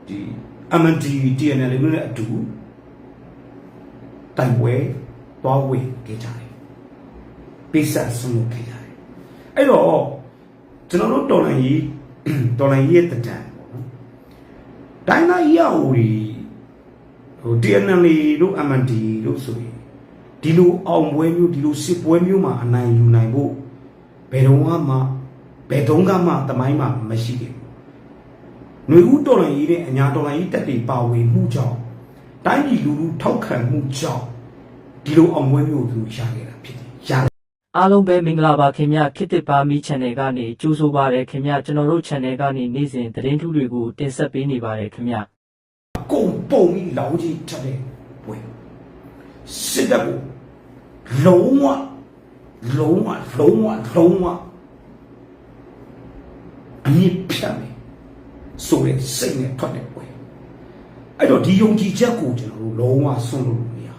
ဒီMND TNL လို့လည်းအတူတိုင်ပွဲသွားဝင်ခဲ့ကြတယ်ပိစက်ဆုံးလုပ်ခဲ့ကြတယ်အဲ့တော့ကျွန်တော်တို့တော်လိုင်းကြီးရဲ့တံတန်ပေါ့နော်ဒိုင်းနာကြီးရဟိုTNL တို့ MND တို့ဆိုရင်ဒီလိုအောင်ပွဲမျိုးဒီလိုစစ်ပွဲမျိုးမှာအနိုင်ယူနိုင်ဖို့ဘယ်တော့မှတမိုင်းမှာမရှိခဲ့ဘူးຫນွေဦးတော်လိုင်းကြီးနဲ့အညာတော်လိုင်းကြီးတက်တွေပါဝင်မှုကြောင့်တိုင်းပြည်လူထုထောက်ခံမှုကြောင့်ဒီလိုအောင်ပွဲမျိုးသူရခဲ့တာဖြစ်တယ်အားလုံးပဲမင်္ဂလာပါခင်ဗျခေတ်သစ်ပါမီ channel ကနေကြိုးဆိုပါရခင်ဗျကျွန်တော်တို့ channel ကနေနေ့စဉ်သတင်းထူးတွေကိုတင်ဆက်ပေးနေပါတယ်ခင်ဗျကုန်ပုံကြီးလောင်ကြီးထက်တဲ့ပွဲစစ်တပ်ကိုလုံးဝအမြင့်ဖြတ်မယ်ဆိုတဲ့စိတ်နဲ့ထွက်တဲ့ပွဲအဲ့တော့ဒီယုံကြည်ချက်ကိုကျွန်တော်တို့လုံးဝဆွန့်လို့မရ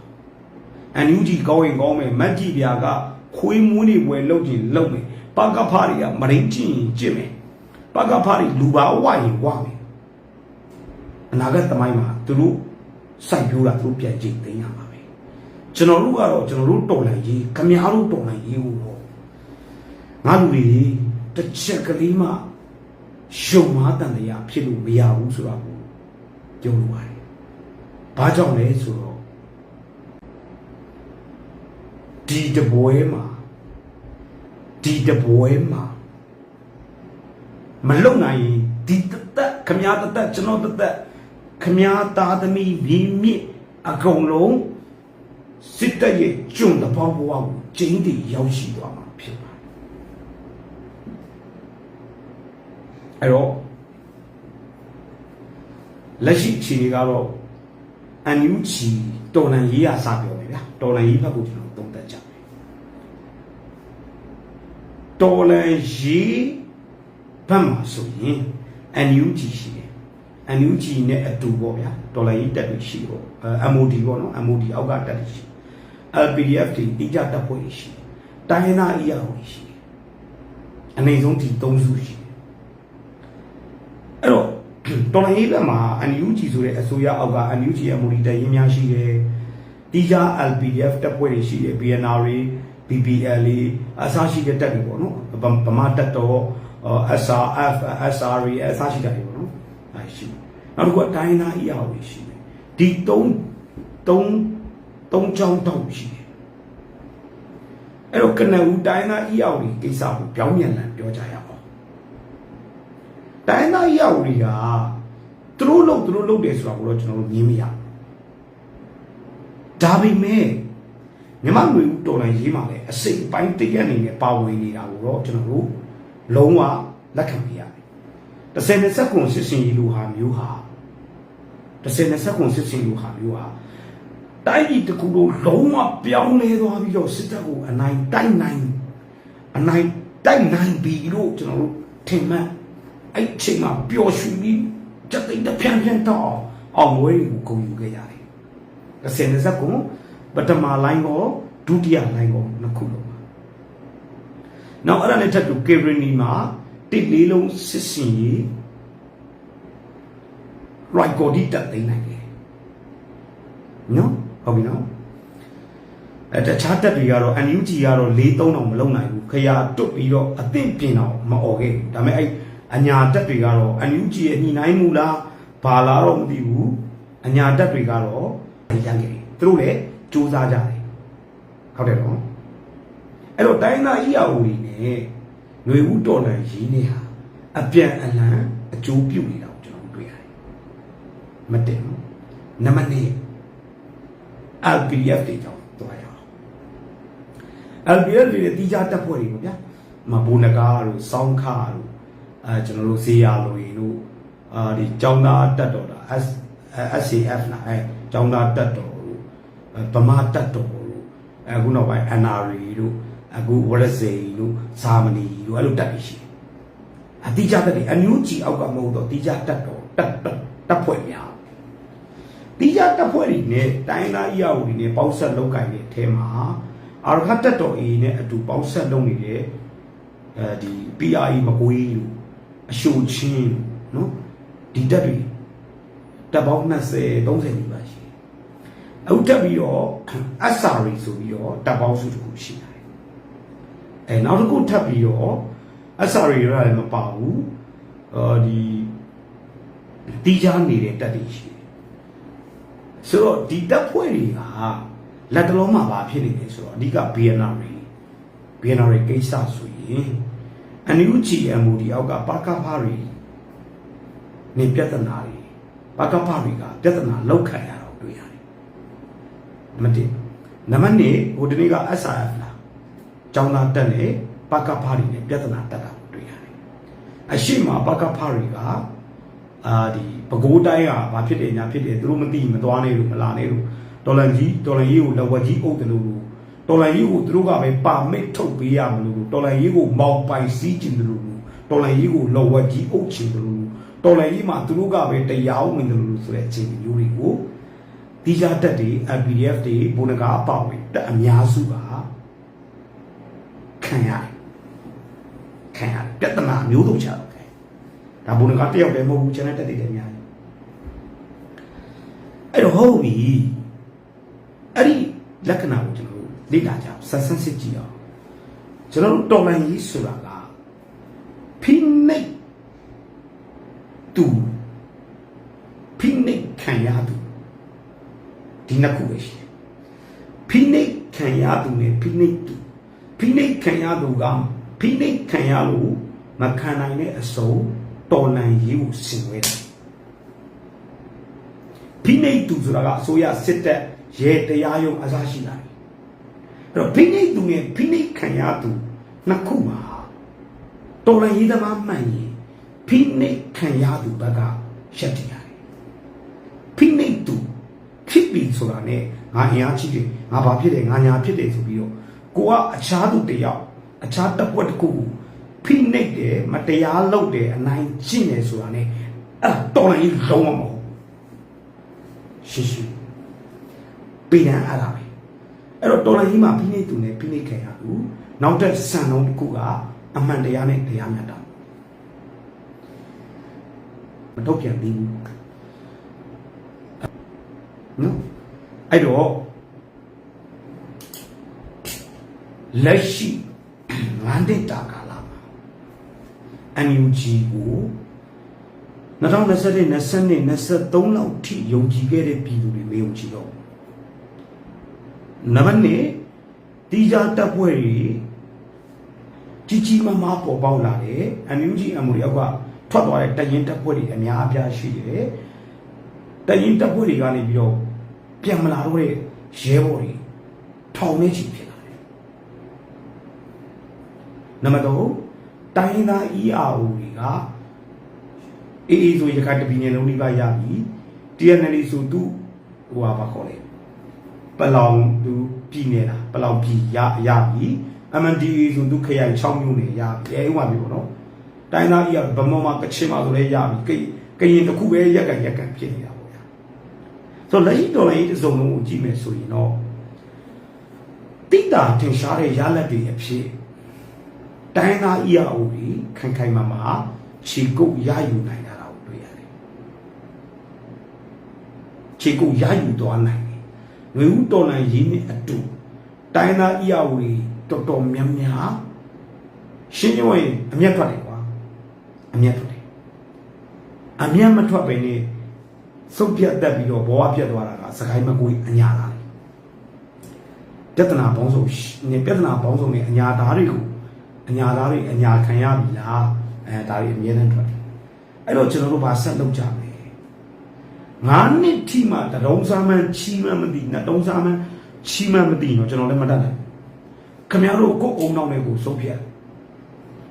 NUG ကောင်းရင်ကောင်းမယ်မတ်ကြီးပြာကခွေးမွေးနေပွဲလုပ်ကြည့်လုပ်မယ်ပကဖားတွေကမရင်းကြည့်ရင်ကြည့်မယ်ပကဖားတွေလူပါဝရင်ဝမယ်အနာဂတ်သမိုင်းမှာသူတို့စိုက်ပျိုးတာသူတို့ပြန်ကြည့်သိရမှာပဲကျွန်တော်တို့ကတော့ကျွန်တော်တို့တော်လှန်ရေးခမားတို့တော်လှန်ရေးကိုပေါ့ငါတို့တွေတစ်ချက်ကလေးမှရှုံမားတန်တရားဖြစ်လို့မရဘူးဆိုတော့ပြောလို့ပါတယ်ဘာကြောင့်လဲဆိုတော့ဒီတပွဲမှာမလုံနိုင်ရင်ဒီတက်ခမားတက်ကျွန်တော်တက်ခမားသားသမီးမြင်းမြစ်အကုန်လုံးစစ်တပ်ရဲ့ကျွန်းတပေါင်းဘဝကိုကျင်းတည်ရောက်ရှိသွားမှာဖြစ်ပါတယ်အဲ့တော့လက်ရှိအခြေအနေကတော့NUG တော်လှန်ရေးအစားပြောမယ်ဗျာတော်လှန်ရေးဘက်ကိုကျွန်တော်သုံးသပ်ကြမယ်တော်လှန်ရေးဘက်မှာဆိုရင် NUG ရှိတယ်NUG နဲ့အတူပေါ့ဗျာတော်လှန်ရေးတပ်တွေရှိပေါ့MOD ပေါ့နော် MOD အောက်ကတပ်တွေရှိLPDF တွေတိကျတပ်ဖွဲ့တွေရှိတယ်တိုင်းရင်းသား EAO တွေရှိတယ်အနေဆုံးဒီ3စုရှိတယ်အဲ့တော့တော်လှန်ရေးဘက်မှာ NUG ဆိုတဲ့အစိုးရအောက်က NUG ရဲ့ MOD တပ်ရင်းများရှိတယ်တိကျ LPDF တပ်ဖွဲ့တွေရှိတယ် BNR တွေ BPL တွေအစားရှိတဲ့တပ်တွေပေါ့နော်ဗမာတပ်တော်SRF SRE အစားရှိတဲ့တွေပေါ့နော်အဲရှိနောက်တစ်ခုကတိုင်းသား EAO တွေရှိတယ်ဒီ3ချောင်းတောက်ရှိတယ်အဲ့တော့ကနဦးတိုင်းသား EAO တွေကိစ္စကိုပြောင်းပြန်လည်ပြောကြရအောင်တိုင်းသား EAO တွေကသူတို့လုပ်တယ်ဆိုတာကိုတော့ကျွန်တော်တို့မြင်မရဒါပေမဲ့မြန်မာလူဦးတော်လှန်ရေးမှာလည်းအစိတ်ပိုင်းတရက်အနေနဲ့ပါဝင်နေတာကိုတော့ကျွန်တော်တို့လုံးဝလက်ခံပြရတယ်30ခုစစ်စင်ရေးလူဟာမျိုးဟာ30ခုစစ်စင်လူဟာမျိုးဟာတိုင်းပြည်တစ်ခုလုံးလုံးဝပြောင်းလဲသွားပြီးတော့စစ်တပ်ကိုအနိုင်တိုက်နိုင်ပြီးလို့ကျွန်တော်တို့ထင်မှန်းအဲ့ချိန်မှာပျော်ရွှင်ပြီးစက်သိမ်းတစ်ဖြန်းတော့အောင်ဝဲကိုဂုဏ်ယူခဲ့ရတယ်30ခုပထမလိုင်းကိုဒုတိယလိုင်းကိုနှစ်ခုလုံးနောက်အဲ့ဒါနဲ့ထပ်တူကေဗရီနီမှာတစ်လေးလုံးစစ်စင်ရေးရိုက်ကိုဒီတက်သိမ်းနိုင်တယ်နော်ဟုတ်ပြီနော်တခြားတက်တွေကတော့ NUG ကတော့4-3တောင်မလုံနိုင်ဘူးခရာတွတ်ပြီးတော့အသင့်ပြင်တော့မអော်ခဲ့ဘူးဒါပေမဲ့အဲ့အညာတက်တွေကတော့ NUG ရဲ့ညှိနှိုင်းမှုလားဘာလားတော့မသိဘူးအညာတက်တွေကတော့ရန်ခဲ့သူတို့လည်းစူးစမ်းကြတယ်ဟုတ်တယ်နော်အဲ့တော့တိုင်းသား EAO တွေနဲ့ຫນွေဦးတော်လှန်ရေးနဲ့ဟာအပြန်အလှန်အကျိုးပြုနေတာကိုကျွန်တော်တွေ့ရတယ်မတင်ဘူးနံပါတ်2 LPDF တွေကြောင့်သွားရအောင် LPDF တွေတိကျတပ်ဖွဲ့တွေပေါ့ဗျာမဘိုးနဂါတို့စောင်းခါတို့ကျွန်တော်တို့ဇေယျလိုရီတို့ဒီကျောင်းသားတက်တော်တာ SCF လားကျောင်းသားတက်တော်တို့ဗမာတက်တော်တို့အခုနောက်ပိုင်း NRA တို့အခုဝရစေတို့ဇာမနီတို့အဲ့လိုတက်ပြီးရှိတယ်အတိကျတက်တယ်အမျိုးကြီးအောက်ကမဟုတ်တော့တိကျတက်တော်တက်ဖွဲ့များတိကျတပ်ဖွဲ့တွေနဲ့တိုင်းသား EAO တွေနဲ့ပေါင်းဆက်လုပ်ကိုင်တဲ့အထဲမှာအာရခတက်တော် A နဲ့အတူပေါင်းဆက်လုပ်နေတဲ့ဒီ PRE မကွေးလို့အရှိုချင်းနော်ဒီတက်တွေ တပ်ပေါင်း20 30နီးပါးရှိအခုတက်ပြီးတော့ SRE ဆိုပြီးတော့တပ်ပေါင်းစုတစ်ခုရှိတယ်နောက်တစ်ခုထပ်ပြီးတော့ SRE ရလည်းမပါဘူးဒီတီးခြားနေတဲ့တပ်တွေရှိတယ်ဆိုတော့ဒီတပ်ဖွဲ့တွေကလက်တလုံးမှာဘာဖြစ်နေလဲဆိုတော့အဓိက BNR ကိစ္စဆိုရင်အန်ယူဂျီအမ်ဒီအောက်ကပါကဖားတွေနေပြဿနာတွေပါကဖားတွေကပြဿနာလောက်ခံရတော့တွေ့ရတယ်နံပါတ်1နံပါတ်2ဟိုဒီနေ့က SRF လာကျောင်းသားတက်နေပါကဖားတွေနဲ့ပြဿနာတက်တာတွေ့ရတယ်အရှိမပါကဖားတွေကဒီပဲခူးတိုင်းကဘာဖြစ်တယ်ညာဖြစ်တယ်သူတို့မသိမသွားနေလို့မလာနေလို့ဒေါ်လာကြီးကိုလက်ဝက်ကြီးအုပ်တယ်လို့ဒေါ်လာကြီးကိုသူတို့ကပဲပါမစ်ထုတ်ပေးရမလို့ဒေါ်လာကြီးကိုမောင်ပိုင်စီးကျင်တယ်လို့ဒေါ်လာကြီးကိုလက်ဝက်ကြီးအုပ်ချင်တယ်လို့ဒေါ်လာကြီးမှာသူတို့ကပဲတရားဝင်တယ်လို့ဆိုတဲ့အခြေအနေမျိုးတွေကိုတီးခြားတက်တွေ PDF တွေဘုံနဂါအပေါဝင်တက်အများစုကခံရတယ်ပြဿနာမျိုးစုံချတော့ခဲ့ဒါဘုံနဂါတယောက်တည်းမဟုတ်ဘူးကျန်တဲ့တက်တွေလည်းအများကြီးအဲ့တော့ဟုတ်ပြီအဲ့ဒီလက္ခဏာကိုကျွန်တော်တို့လေ့လာကြအောင်ဆက်စစ်ကြည့်အောင်ကျွန်တော်တို့တော်လှန်ရေးဆိုတာကဖိနှိပ်သူဖိနှိပ်ခံရသူဒီနှစ်ခုပဲရှိတယ်ဖိနှိပ်ခံရသူနဲ့ဖိနှိပ်သူဖိနှိပ်ခံရသူကဖိနှိပ်ခံရလို့မခံနိုင်တဲ့အစုံတော်လှန်ရေးကိုဆင်နွှဲတယ်ဖိနှိပ်သူဆိုတာကအစိုးရစစ်တပ်ရဲတရားရုံးအစားရှိတာအဲ့တော့ဖိနှိပ်သူနဲ့ဖိနှိပ်ခံရသူနှစ်ခုမှာတော်လှန်ရေးသမားမှန်ရင်ဖိနှိပ်ခံရသူဘက်ကရှက်တရားဖိနှိပ်သူဖြစ်ပြီဆိုတာနဲ့ငါအင်အားကြီးတယ်ငါဘာဖြစ်တယ်ငါညာဖြစ်တယ်ဆိုပြီးတော့ကိုကအခြားသူတယောက်အခြားတစ်ပွက်တစ်ခုကိုဖိနှိပ်တယ်မတရားလုပ်တယ်အနိုင်ကျင့်တယ်ဆိုတာနဲ့အဲ့တော်လှန်ရေးလုံးဝမဟုတ်ရှိပြည်နံအဲ့ဒါပဲအဲ့တော့တော်လှန်ရေးမှာဖိနှိပ်သူနဲ့ဖိနှိပ်ခံရသူနောက်တဲ့စံနှုန်းတစ်ခုကအမှန်တရားနဲ့တရားမျှတမထုတ်ပြန်ပြီးဘူးနော်အဲ့တော့လက်ရှိ9နှစ်တာကာလမှာ NUG ကို2020 20 23လောက်ထိယုံကြည်ခဲ့တဲ့ပြည်သူတွေမယုံကြည်တော့နံပါတ်1တီးခြားတပ်ဖွဲ့တွေကြီးမားပေါ်ပေါက်လာတယ် NUG အမှုတွေအောက်ကထွက်သွားတဲ့တရင်တပ်ဖွဲ့တွေအများအပြားရှိတယ်တရင်တပ်ဖွဲ့တွေကနေပြီးတော့ပြန်မလာတော့တဲ့ရဲဘော်တွေထောင်နဲ့ချီဖြစ်လာတယ်နံပါတ်2တိုင်းသား ERO တွေကအေးဆိုရခိုင်တပြည်နယ်လုံးလေးပါရပြီ TNL ဆိုသူဟိုပါခေါ်တယ်ပလောင်သူပြည်နေတာပလောင်ပြည်ရပြီ MNDAA ဆိုသူခရိုင်6မြို့နယ်ရပြီအဲဥပမာမျိုးပေါ့နော်တိုင်းသားကြီးကဗမောမှာကချင်မှာဆိုလဲရပြီကရင်တစ်ခုပဲရက်ကန်ဖြစ်နေတာပေါ့ဗျာဆိုလက်ရှိတော်လိုင်းတစ်စုံလုံးကိုကြည့်မယ်ဆိုရင်တော့တိတာထင်ရှားတဲ့ရလက်တွေအဖြစ်တိုင်းသား ERO တွေခိုင်မာခြေကုပ်ရယူနိုင်တာကိုတွေ့ရတယ်ခြေကုပ်ရယူသွားနိုင်တယ်ငွေဦးတော်လိုင်းရင်းနဲ့အတူတိုင်းသား ERO တွေတော်တော်များများရှင်းရွင်အမျက်ထွက်တယ်ကွာအမျက်ထွက်တယ်အမျက်မထွက်ပဲနဲ့စုပ်ပြတ်တက်ပြီးတော့ဘောကပြတ်သွားတာကစကိုင်းမကွေးအညာသားပြဿနာပေါင်းစုံနဲ့ပြဿနာပေါင်းစုံနဲ့အညာသားတွေကိုအညာသားတွေအညာခံရပြီလားဒါတွေအမြဲတမ်းထွက်တယ်အဲ့တော့ကျွန်တော်တို့ဗာဆက်လုပ်ကြမယ်9နှစ်ထိမှတရုံးစားမှန်းချီမှန်းမသိနဲ့တုံးစားမှန်းချီမှန်းမသိတော့ကျွန်တော်လည်းမတတ်နိုင်ခင်ဗျားတို့ကိုယ်အုံနောက်နဲ့ကိုစုပ်ဖြတ်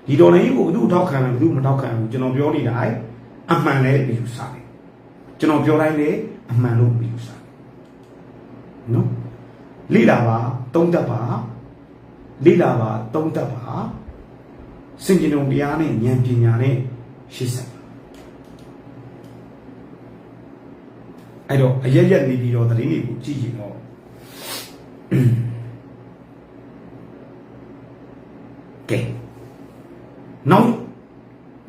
ဒီတော်လေးကိုဘယ်သူထောက်ခံလဲဘယ်သူမထောက်ခံဘူးကျွန်တော်ပြောနေတိုင်းအမှန်လည်းမယူဆဘူးကျွန်တော်ပြောတိုင်းလည်းအမှန်လို့မယူဆဘူးနော်လိလာပါသုံးသက်ပါလိလာပါသုံးသက်ပါစင်ကြင်ုံတရားနဲ့ဉာဏ်ပညာနဲ့ရှေ့ဆက်ပါအဲ့တော့အရက်ရက်နေပြီးတော့သတင်းတွေကိုကြည့်ရင်တော့ကဲနောက်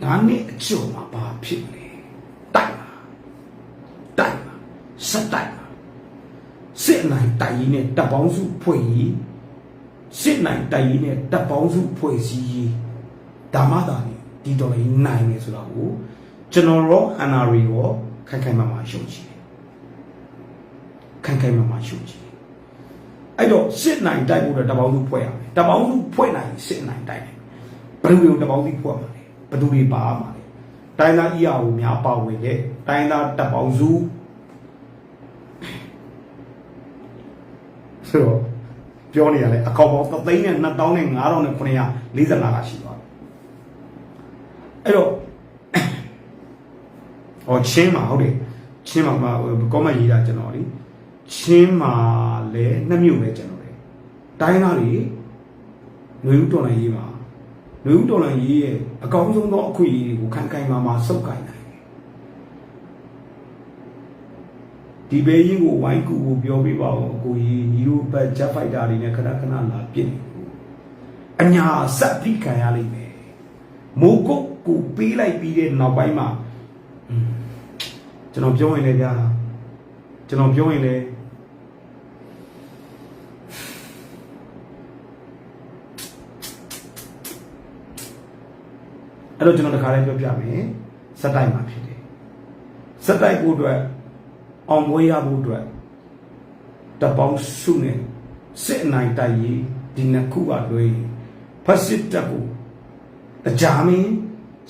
ငါနဲ့အကျုံမှာဘာဖြစ်လဲတိုက် ဆက်တိုက်စစ်နိုင်တိုက်ရင်းနဲ့တပ်ပေါင်းစုဖွဲ့ရေးစစ်နိုင်တိုက်ရင်းနဲ့တပ်ပေါင်းစုဖွဲ့စည်းရေးဒါမှသာလေဒီတော်လေးနိုင်မယ်ဆိုတော့ကျွန်တော်ရောအန်နာရီရောခိုင်ခိုင်မာမာရှုံချတယ်ခိုင်ခိုင်မာမာရှုံချတယ်အဲ့တော့စစ်နိုင်တိုက်ဖို့တပ်ပေါင်းစုဖွဲ့ရမယ်တပ်ပေါင်းစုဖွဲ့နိုင်စစ်နိုင်တိုက်တယ်ဘယ်လိုတပ်ပေါင်းစုဖွဲ့မှာလဲဘယ်သူတွေပါမှာလဲတိုင်းသားအရာကိုများပါဝင်တဲ့တိုင်းသားတပ်ပေါင်းစုဆိုတော့ပြောနေရတယ်အကောက်ပေါင်း3,000နဲ့2,000နဲ့5,000နဲ့945ကရှိသွားတယ်အဲ့တော့ချင်းမှာဟုတ်တယ်ချင်းမှာကောမန့်ရေးတာကျွန်တော်လေချင်းမှာလည်း2မြို့ပဲကျွန်တော်လေတိုင်းသားတွေຫນွေဦးတော်လိုင်းရေးမှာຫນွေဦးတော်လိုင်းရေးရဲ့အကောင်းဆုံးသောအခွင့်အရေးတွေကိုခိုင်မာစုပ်ကိုင်နိုင်တယ်ဒီဘေးရင်ကိုဝိုင်းကူကိုပြောပြပါဦးကိုကြီးညီတို့ဘက်ဂျက်ဖိုက်တာတွေနဲ့ခဏခဏလာပြစ်နေအညာဆက်ပြီးခံရလိမ့်မယ်မိုးကုတ်ကိုပေးလိုက်ပြီးတဲ့နောက်ပိုင်းမှာကျွန်တော်ပြောရင်လည်းဗျာကျွန်တော်ပြောရင်လည်းအဲ့တော့ကျွန်တော်တခါလေးပြောပြမယ်စက်တိုက်မှာဖြစ်တယ်စက်တိုက်ဖို့အတွက်အောင်ပွဲရဖို့အတွက်တပေါင်းစုနဲ့စစ်နိုင်တိုက်ရေးဒီနှစ်ခုကလွဲဖက်စစ်တပ်ကိုအကြမ်းင်း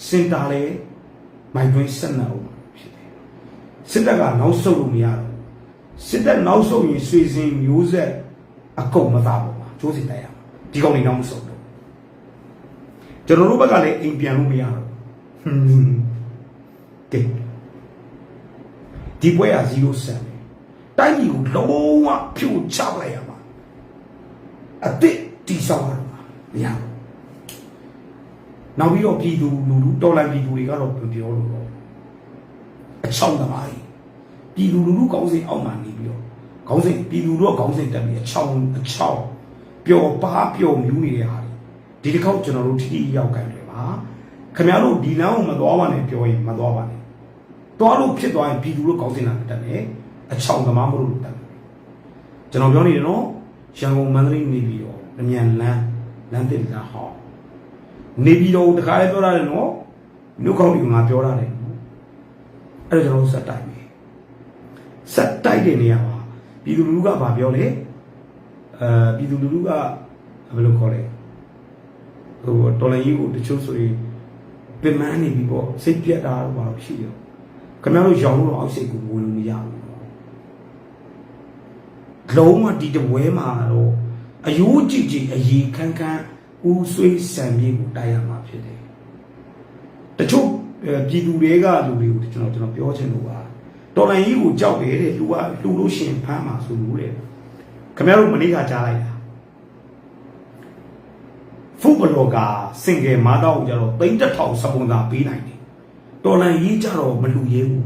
စင်တာလေမိုင်တွင်းဆက်နေအောင်ဖြစ်တယ်စစ်တပ်ကနောက်ဆုတ်လို့မရတော့စစ်တပ်နောက်ဆုတ်ရင်ဆွေစဉ်မျိုးဆက်အကုန်မသားပေါ့ပါကျိုးစီတိုက်ရမှာဒီကောင်တွေနောက်မဆုတ်တော့ကျွန်တော်တို့ဘက်ကလည်းအိမ်ပြန်လို့မရတော့ကဲဒီပွဲက0 centတိုင်းပြည်ကိုလုံးဝဖြိုချပလိုက်ရမှာအစ်တီဆောက်ရမှာမရဘူးနောက်ပြီးတော့ပြည်သူလူထုတော်လှန်ပြည်သူတွေကတော့ပြောလို့တော့အချောင်းသမားကြီးပြည်သူလူထုကောင်းစဉ်အောက်မှာနေပြီးတော့ခေါင်းစဉ်ပြည်သူတို့ကောင်းစဉ်တက်ပြီးအချောင်းပျော်ပါပျော်မြူးနေတဲ့ဟာဒီတစ်ခေါက်ကျွန်တော်တို့ထိရောက်ကြတယ်ပါခင်ဗျားတို့ဒီလမ်းကိုမသွားပါနဲ့ပြောရင်မသွားပါနဲ့သွားလို့ဖြစ်သွားရင်ပြည်သူတို့ကောင်းစဉ်လာတက်တယ်အချောင်းသမားမလို့တက်တယ်ကျွန်တော်ပြောနေတယ်နော်ရန်ကုန်မန္တလေးနေပြီးတော့အမြန်လမ်းတင်တာဟောနေပြီးတော့တခါလေးပြောရတယ်နော်မြို့ကောင်းဒီငါပြောရတယ်အဲ့တော့ကျွန်တော်စက်တိုက်တယ်စက်တိုက်တဲ့နေရာမှာပြည်သူလူထုကဗာပြောလေပြည်သူလူထုကဘယ်လိုခေါ်လဲဟိုတော်လိုင်းကြီးကိုတချို့ဆိုရင်ပင်မနေပြီးပေါ့စိတ်ပြတ်တာတော့ဘာလို့ရှိရောခင်ဗျားတို့ရောင်းလို့အောက်စိတ်ကိုဝင်လို့မရဘူးလုံးဝဒီတပွဲမှာတော့အယိုးကြည့်ကြည့်အည်ခန်းခန်းဦးဆွေးဆံပြေးကိုတိုက်ရမှာဖြစ်တယ်တချို့ပြည်သူတွေကလူတွေကိုကျွန်တော်ပြောချင်လို့ပါတော်လိုင်းကြီးကိုကြောက်တယ်တဲ့လူကလူလို့ရှင်ဖမ်းမှာဆိုလို့တဲ့ခင်ဗျားတို့မနေ့ကကြားလိုက်တာဖုတ်ဘလော့ကစင်ကယ်မာတော့ကြတော့3,000စပွန်ဆာပေးနိုင်တယ်တော်လိုင်းကြီးကြတော့မလူရဲဘူး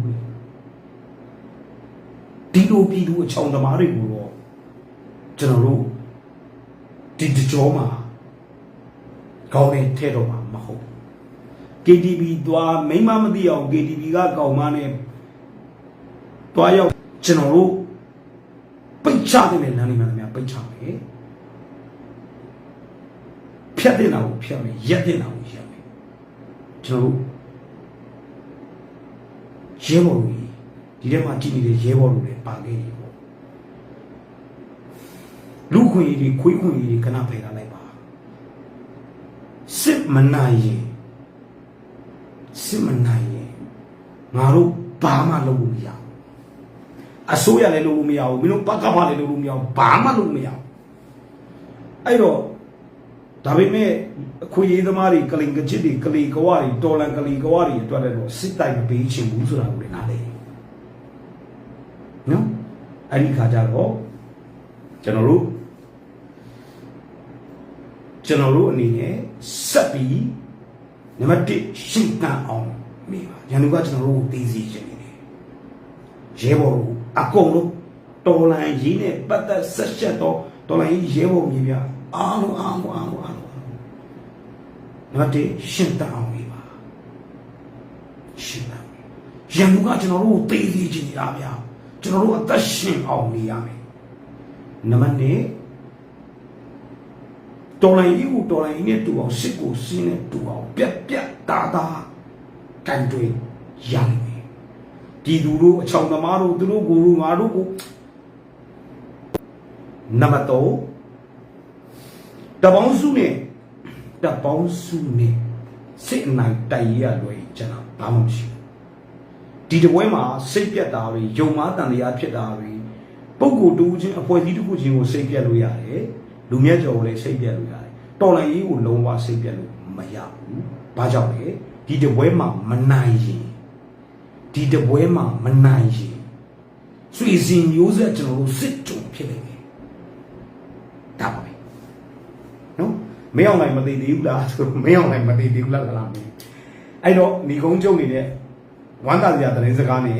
ဒီလိုပြည်သူအချောင်းသမားတွေကိုတော့ကျွန်တော်တို့ဒီကြောမှာကောင်းတဲ့ထဲတော့မှာမဟုတ် KTV သွားမိမမသိအောင် KTV ကကောင်မနဲ့သွားရောက်ကျွန်တော်တို့ပိတ်ချတဲ့လမ်းတွေမှာများပိတ်ချမယ်ဖြတ်တဲ့နာကိုဖြတ်မယ်ရက်တဲ့နာကိုရက်မယ်ကျွန်တော်တို့ရဲဘော်တွေဒီထဲမှာကြည်နေတဲ့ရဲဘော်တွေပါခဲ့တယ်ပေါ့လူခွေတွေခွေးခွေတွေခဏဖယ်ထားလိုက်ပါစစ်မနိုင်ရင်ငါတို့ဘာမှလုပ်လို့မရဘူးအစိုးရလည်းလုပ်လို့မရဘူးမင်းတို့ပကဖလည်းလုပ်လို့မရဘူးဘာမှလုပ်လို့မရဘူးအဲ့တော့ဒါပေမဲ့အခွေရေးသမားတွေကလိန်ကချစ်တွေကလီကဝါတွေတော်လန်ကလီကဝါတွေအတွက်လည်းတော့စစ်တိုက်မပေးချင်ဘူးဆိုတာကိုလည်းနားလည်နော်အဲ့ဒီခါကျတော့ကျွန်တော်တို့အနေနဲ့ဆက်ပြီးနံပါတ်1ရှင်းတန်အောင်နေပါရန်သူကကျွန်တော်တို့ကိုသိစေချင်နေတယ်ရဲဘော်အကုန်လုံးတော်လန်ရေးနဲ့ပတ်သက်ဆက်ချက်တော့တော်လန်ရေးရဲဘော်မျိုးပြအားလုံးနံပါတ်1ရှင်းတန်အောင်နေပါရှင်းတန်ရန်သူကကျွန်တော်တို့ကိုသိစေချင်နေတာဗျာ ကျွန်တော်တို့အသက်ရှင်အောင်နေရမယ်နံပါတ်1တော်လိုင်းကြီးကိုတော်လိုင်းကြီးနဲ့တူအောင်စစ်ကိုစင်းနဲ့တူအောင်ပြက်ပြက်တာတာကန်တွေရမယ်ဒီသူတို့အချောင်သမားတို့သူတို့ကိုယ်တို့ငါတို့ကိုနံပါတ်3တပေါင်းစုနဲ့စစ်အနိုင်တိုက်ရလွယ်ကျွန်တော်ဘာမှမရှိဘူးဒီတပွဲမှာစိတ်ပြတ်တာတွေယုံမားတန်တရားဖြစ်တာတွေပုဂ္ဂိုလ်တူချင်းအဖွဲ့အစည်းတစ်ခုချင်းကိုစိတ်ပြတ်လို့ရတယ်လူမြတ်ကျော်ကိုလည်းစိတ်ပြတ်လို့ရတယ်တော်လိုင်းကြီးကိုလုံးဝစိတ်ပြတ်လို့မရဘူးဘာကြောင့်လဲဒီတပွဲမှာမနိုင်ရင်ဆွေစဉ်မျိုးဆက်ကျွန်တော်တို့စစ်ကြုံဖြစ်နေတယ်ဒါပါပဲနော်မင်းအောင်နိုင်မသိသေးဘူးလားဆိုမင်းအောင်နိုင်မသိသေးဘူးလားလားမင်းအဲ့တော့ညီကုန်းကျုံနေတဲ့ဝမ်းသာစရာသတင်းစကားနဲ့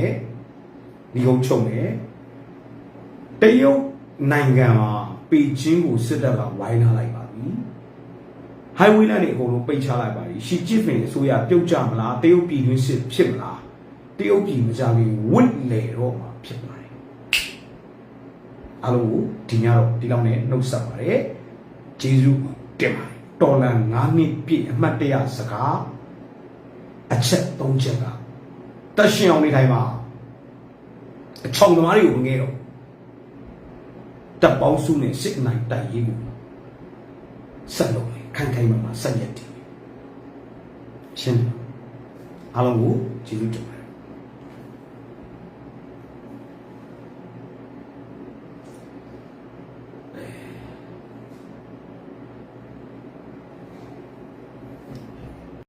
ညီကုန်းချုပ်နေတရုတ်နိုင်ငံမှာပေကျင်းကိုစစ်တပ်ကဝိုင်းထားလိုက်ပါပြီ highway နဲ့အကုန်လုံးပိတ်ချလိုက်ပါပြီရှီကျစ်ဖင်အစိုးရပြုတ်ကြမလားတရုတ်ပြည်တွင်းစစ်ဖြစ်မလားတရုတ်ပြည်မကြခင်ဝစ်လေတော့မှာဖြစ်ပါတယ်အားလုံးကိုဒီညတော့ဒီလောက်နဲ့နှုတ်ဆက်ပါတယ်ကျေးဇူးတင်ပါတယ်တော်လန်9နှစ်ပြည့်အမှတ်တရစကားအချက်3ချက်ကတက်ရှင်အောင်နေတိုင်းမှာအချောင်သမားတွေကိုငဲတော့တပ်ပေါင်းစုနဲ့စစ်နိုင်တိုက်ရေးကိုဆက်လုပ်လေခိုင်ခိုင်မာမာဆက်ရက်တည်ရှင်းအားလုံးကိုကျေးဇူးတင်ပါတယ်